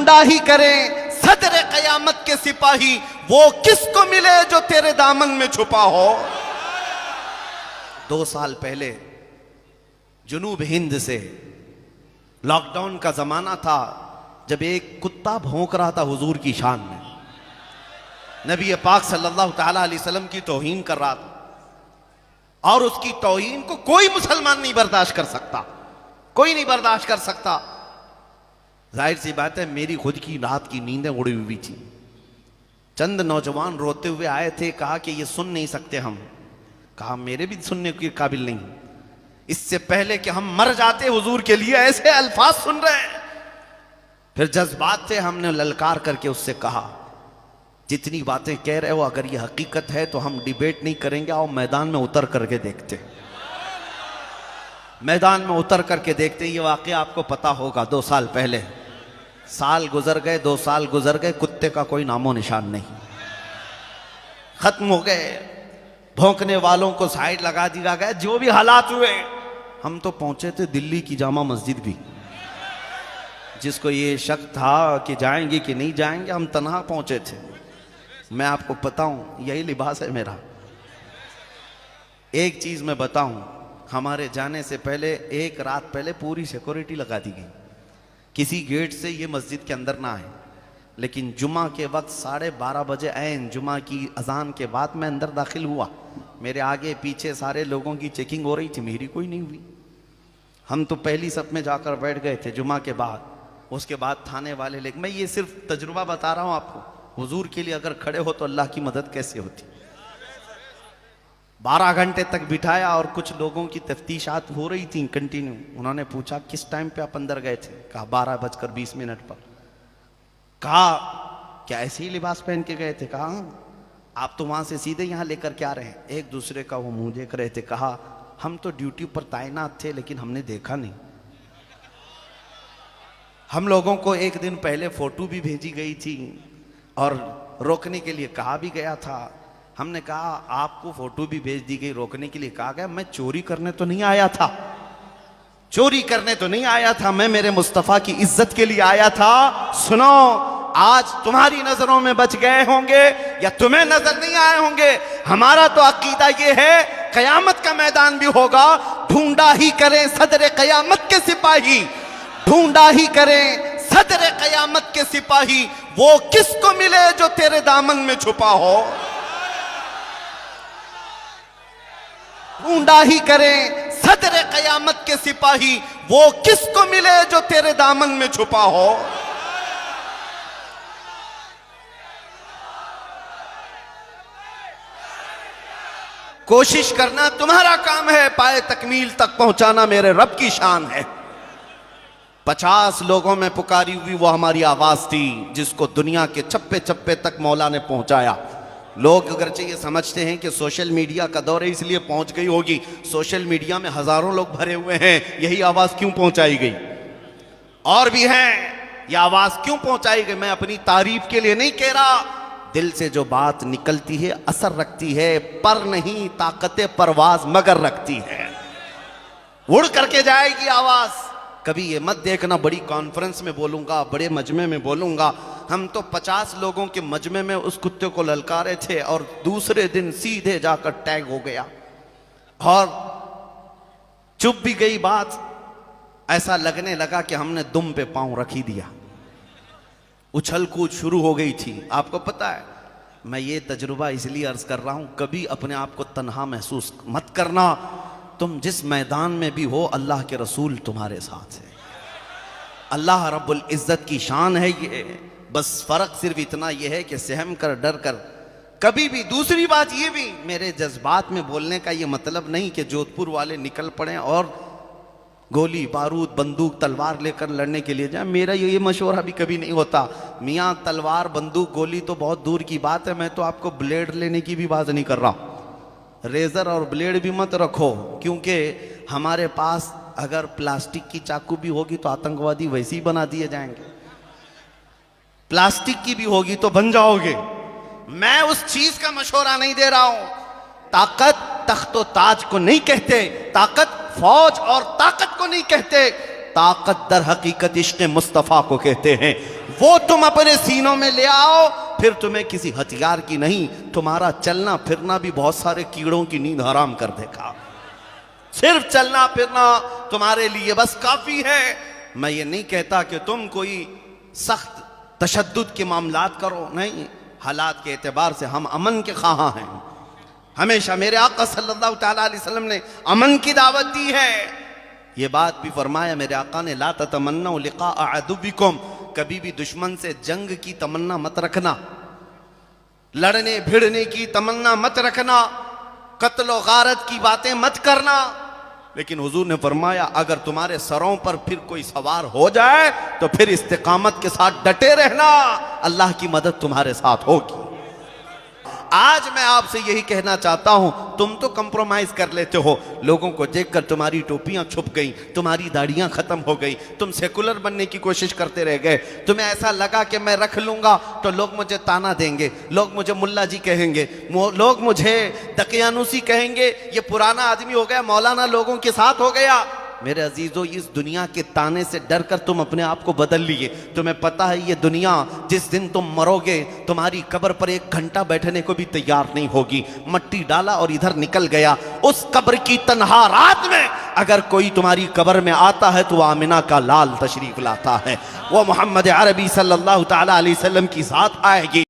ढूंढा ही करें सदर कयामत के सिपाही, वो किसको मिले जो तेरे दामन में छुपा हो। 2 साल पहले जुनूब हिंद से लॉकडाउन का जमाना था, जब एक कुत्ता भौंक रहा था हुजूर की शान में, नबी पाक सल्लल्लाहु ताला अलैहि वसल्लम की तौहीन कर रहा था, और उसकी तौहीन को कोई मुसलमान नहीं बर्दाश्त कर सकता, कोई नहीं बर्दाश्त कर सकता। जाहिर सी बात है, मेरी खुद की रात की नींदें उड़ी हुई थी। चंद नौजवान रोते हुए आए थे, कहा कि ये सुन नहीं सकते हम। कहा मेरे भी सुनने के काबिल नहीं, इससे पहले कि हम मर जाते हुजूर के लिए ऐसे अल्फाज सुन रहे हैं। फिर जज्बात से हमने ललकार करके उससे कहा, जितनी बातें कह रहे हो अगर ये हकीकत है तो हम डिबेट नहीं करेंगे, आओ मैदान में उतर करके देखते। मैदान में उतर करके देखते। ये वाकया आपको पता होगा, 2 साल पहले। साल गुजर गए, 2 साल गुजर गए, कुत्ते का कोई नामो निशान नहीं, खत्म हो गए। भौंकने वालों को साइड लगा दिया गया। जो भी हालात हुए, हम तो पहुंचे थे दिल्ली की जामा मस्जिद भी, जिसको ये शक था कि जाएंगे कि नहीं जाएंगे, हम तन्हा पहुंचे थे। मैं आपको बताऊं, यही लिबास है मेरा। एक चीज मैं बताऊं, हमारे जाने से पहले 1 रात पहले पूरी सिक्योरिटी लगा दी गई, किसी गेट से ये मस्जिद के अंदर ना आए। लेकिन जुमा के वक्त 12:30 बजे ऐन जुमा की अजान के बाद मैं अंदर दाखिल हुआ। मेरे आगे पीछे सारे लोगों की चेकिंग हो रही थी, मेरी कोई नहीं हुई। हम तो पहली सफ में जाकर बैठ गए थे जुमा के बाद। उसके बाद थाने वाले लेकिन मैं ये सिर्फ तजुर्बा बता रहा हूँ आपको, हुजूर के लिए अगर खड़े हो तो अल्लाह की मदद कैसे होती। 12 घंटे तक बिठाया और कुछ लोगों की तफ्तीशात हो रही थी कंटिन्यू। उन्होंने पूछा किस टाइम पे आप अंदर गए थे, कहा 12:20 पर। कहा क्या ऐसे ही लिबास पहन के गए थे, कहा आप तो वहां से सीधे यहाँ लेकर के आ रहे हैं। एक दूसरे का वो मुंह देख रहे थे। कहा हम तो ड्यूटी पर तैनात थे लेकिन हमने देखा नहीं। हम लोगों को एक दिन पहले फोटो भी भेजी गई थी और रोकने के लिए कहा भी गया था। हमने कहा आपको फोटो भी भेज दी गई, रोकने के लिए कहा गया। मैं चोरी करने तो नहीं आया था, चोरी करने तो नहीं आया था, मैं मेरे मुस्तफा की इज्जत के लिए आया था। सुनो, आज तुम्हारी नजरों में बच गए होंगे या तुम्हें नजर नहीं आए होंगे, हमारा तो अकीदा ये है कयामत का मैदान भी होगा। ढूंढा ही करें सदर कयामत के सिपाही, ढूंढा ही करें सदर कयामत के सिपाही, वो किसको मिले जो तेरे दामन में छुपा हो। ढूंढा ही करें सदर कयामत के सिपाही, वो किसको मिले जो तेरे दामन में छुपा हो। कोशिश करना तुम्हारा काम है, पाए तकमील तक पहुंचाना मेरे रब की शान है। 50 लोगों में पुकारी हुई वो हमारी आवाज थी, जिसको दुनिया के चप्पे चप्पे तक मौला ने पहुंचाया। लोग अगरचे ये समझते हैं कि सोशल मीडिया का दौर है इसलिए पहुंच गई होगी। सोशल मीडिया में हजारों लोग भरे हुए हैं, यही आवाज क्यों पहुंचाई गई? और भी हैं, ये आवाज क्यों पहुंचाई गई? मैं अपनी तारीफ के लिए नहीं कह रहा, दिल से जो बात निकलती है असर रखती है, पर नहीं ताकत परवाज मगर रखती है, उड़ करके जाएगी आवाज। कभी ये मत देखना बड़ी कॉन्फ्रेंस में बोलूंगा, बड़े मजमे में बोलूंगा। हम तो 50 लोगों के मजमे में उस कुत्ते को ललकारे थे और दूसरे दिन सीधे जाकर टैग हो गया और चुप भी गई बात। ऐसा लगने लगा कि हमने दुम पे पांव रख ही दिया, उछल कूद शुरू हो गई थी। आपको पता है, मैं ये तजुर्बा इसलिए अर्ज कर रहा हूं, कभी अपने आप को तन्हा महसूस मत करना। तुम जिस मैदान में भी हो, अल्लाह के रसूल तुम्हारे साथ है, अल्लाह रब्बुल इज्जत की शान है ये। बस फर्क सिर्फ इतना यह है कि सहम कर डर कर कभी भी। दूसरी बात ये भी, मेरे जज्बात में बोलने का ये मतलब नहीं कि जोधपुर वाले निकल पड़े और गोली बारूद बंदूक तलवार लेकर लड़ने के लिए जाए। मेरा ये मशवरा भी कभी नहीं होता। मियाँ तलवार बंदूक गोली तो बहुत दूर की बात है, मैं तो आपको ब्लेड लेने की भी बात नहीं कर रहा। रेजर और ब्लेड भी मत रखो, क्योंकि हमारे पास अगर प्लास्टिक की चाकू भी होगी तो आतंकवादी वैसे ही बना दिए जाएंगे, प्लास्टिक की भी होगी तो बन जाओगे। मैं उस चीज का मशवरा नहीं दे रहा हूं। ताकत तख्तो ताज को नहीं कहते, ताकत फौज और ताकत को नहीं कहते, ताकत दर हकीकत इश्क़ मुस्तफ़ा को कहते हैं। वो तुम अपने सीनों में ले आओ, फिर तुम्हें किसी हथियार की नहीं, तुम्हारा चलना फिरना भी बहुत सारे कीड़ों की नींद हराम कर देगा। सिर्फ चलना फिरना तुम्हारे लिए बस काफी है। मैं ये नहीं कहता कि तुम कोई सख्त तशद्दुद के मामलात करो, नहीं, हालात के एतबार से हम अमन के ख्वाह हैं। हमेशा मेरे आका सल्लल्लाहु तआला अलैहि वसल्लम ने अमन की दावत दी है। ये बात भी फरमाया मेरे आका ने, ला ततमन्नौ लिक़ा अदुबिकुम, कभी भी दुश्मन से जंग की तमन्ना मत रखना, लड़ने भिड़ने की तमन्ना मत रखना, कत्ल गारत की बातें मत करना। लेकिन हुजूर ने फरमाया अगर तुम्हारे सरों पर फिर कोई सवार हो जाए तो फिर इस्तिकामत के साथ डटे रहना, अल्लाह की मदद तुम्हारे साथ होगी। आज मैं आपसे यही कहना चाहता हूं, तुम तो कंप्रोमाइज कर लेते हो, लोगों को देखकर तुम्हारी टोपियां छुप गई, तुम्हारी दाढ़ियां खत्म हो गई, तुम सेकुलर बनने की कोशिश करते रह गए। तुम्हें ऐसा लगा कि मैं रख लूंगा तो लोग मुझे ताना देंगे, लोग मुझे मुल्ला जी कहेंगे, लोग मुझे दकियानुसी कहेंगे, ये पुराना आदमी हो गया, मौलाना लोगों के साथ हो गया। मेरे अजीजों, इस दुनिया के ताने से डर कर तुम अपने आप को बदल लिए। तुम्हें पता है ये दुनिया जिस दिन तुम मरोगे तुम्हारी कब्र पर 1 घंटा बैठने को भी तैयार नहीं होगी। मट्टी डाला और इधर निकल गया। उस कब्र की तन्हा रात में अगर कोई तुम्हारी कब्र में आता है तो आमिना का लाल तशरीफ लाता है, वो मोहम्मद अरबी सल्लल्लाहु तआला अलैहि वसल्लम की साथ आएगी।